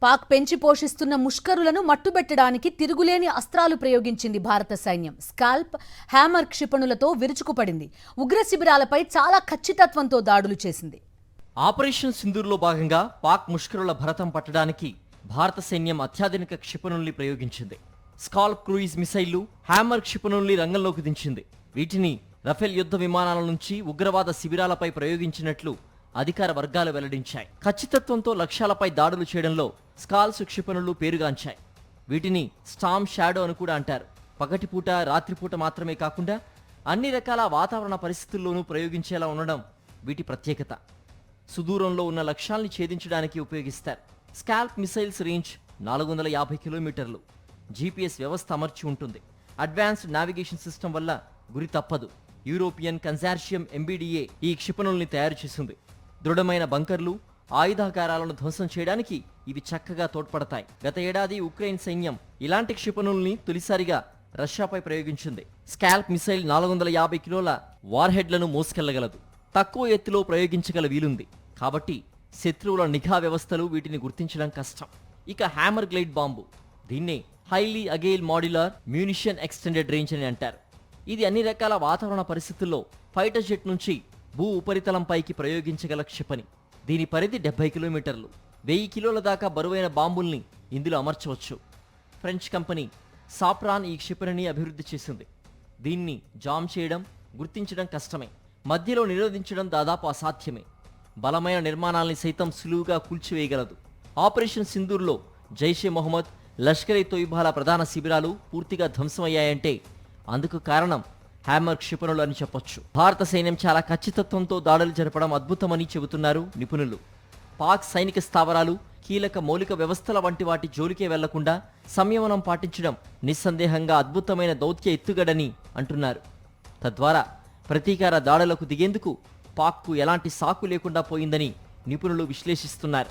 పాక్ పెంచి పోషిస్తున్న ముష్కరులను మట్టుబెట్టడానికి తిరుగులేని అస్త్రాలు ప్రయోగించింది భారత సైన్యం. స్కాల్ప్, హ్యామర్ క్షిపణులతో విరుచుకుపడింది. ఉగ్ర శిబిరాలపై చాలా ఖచ్చితత్వంతో దాడులు చేసింది. ఆపరేషన్ సింధూర్లో భాగంగా పాక్ ముష్కరుల భరతం పట్టడానికి భారత సైన్యం అత్యాధునిక క్షిపణుల్ని ప్రయోగించింది. స్కాల్ప్ క్రూయిజ్ మిసైళ్లు, హ్యామర్ క్షిపణుల్ని రంగంలోకి దించింది. వీటిని రఫేల్ యుద్ధ విమానాల నుంచి ఉగ్రవాద శిబిరాలపై ప్రయోగించినట్లు అధికార వర్గాలు వెల్లడించాయి. ఖచ్చితత్వంతో లక్ష్యాలపై దాడులు చేయడంలో స్కాల్స్ క్షిపణులు పేరుగాంచాయి. వీటిని స్టామ్ షాడో అని కూడా అంటారు. పగటిపూట, రాత్రిపూట మాత్రమే కాకుండా అన్ని రకాల వాతావరణ పరిస్థితుల్లోనూ ప్రయోగించేలా ఉండడం వీటి ప్రత్యేకత. సుదూరంలో ఉన్న లక్ష్యాల్ని ఛేదించడానికి ఉపయోగిస్తారు. స్కాల్ప్ మిసైల్స్ రేంజ్ 450 కిలోమీటర్లు. జీపీఎస్ వ్యవస్థ అమర్చి ఉంటుంది. అడ్వాన్స్డ్ నావిగేషన్ సిస్టమ్ వల్ల గురి తప్పదు. యూరోపియన్ కన్సార్షియం ఎంబీడీఏ ఈ క్షిపణుల్ని తయారు చేసింది. దృఢమైన బంకర్లు, ఆయుధాగారాలను ధ్వంసం చేయడానికి ఇవి చక్కగా తోడ్పడతాయి. గత ఏడాది ఉక్రెయిన్ సైన్యం ఇలాంటి క్షిపణుల్ని తొలిసారిగా రష్యాపై ప్రయోగించింది. స్కాల్ప్ మిసైల్ 450 కిలోల వార్ హెడ్లను మోసుకెళ్లగలదు. తక్కువ ఎత్తులో ప్రయోగించగల వీలుంది. కాబట్టి శత్రువుల నిఘా వ్యవస్థలు వీటిని గుర్తించడం కష్టం. ఇక హ్యామర్ గ్లైడ్ బాంబు, దీన్నే highly agile modular munition extended range అని అంటారు. ఇది అన్ని రకాల వాతావరణ పరిస్థితుల్లో ఫైటర్ జెట్ నుంచి భూ ఉపరితలంపైకి ప్రయోగించగల క్షిపణి. దీని పరిధి 70 కిలోమీటర్లు. 1000 కిలోల దాకా బరువైన బాంబుల్ని ఇందులో అమర్చవచ్చు. ఫ్రెంచ్ కంపెనీ సాప్రాన్ ఈ క్షిపణిని అభివృద్ధి చేసింది. దీన్ని జామ్ చేయడం, గుర్తించడం కష్టమే. మధ్యలో నిరోధించడం దాదాపు అసాధ్యమే. బలమైన నిర్మాణాల్ని సైతం సులువుగా కూల్చివేయగలదు. ఆపరేషన్ సింధూర్లో జైషే మొహమ్మద్, లష్కర్ ఇ తోయిబాల ప్రధాన శిబిరాలు పూర్తిగా ధ్వంసమయ్యాయంటే అందుకు కారణం హ్యామర్ క్షిపణులు అని చెప్పొచ్చు. భారత సైన్యం చాలా ఖచ్చితత్వంతో దాడులు జరపడం అద్భుతమని చెబుతున్నారు నిపుణులు. పాక్ సైనిక స్థావరాలు, కీలక మౌలిక వ్యవస్థల వంటి వాటి జోలికే వెళ్లకుండా సంయమనం పాటించడం నిస్సందేహంగా అద్భుతమైన దౌత్య ఎత్తుగడని అంటున్నారు. తద్వారా ప్రతీకార దాడులకు దిగేందుకు పాక్కు ఎలాంటి సాకు లేకుండా పోయిందని నిపుణులు విశ్లేషిస్తున్నారు.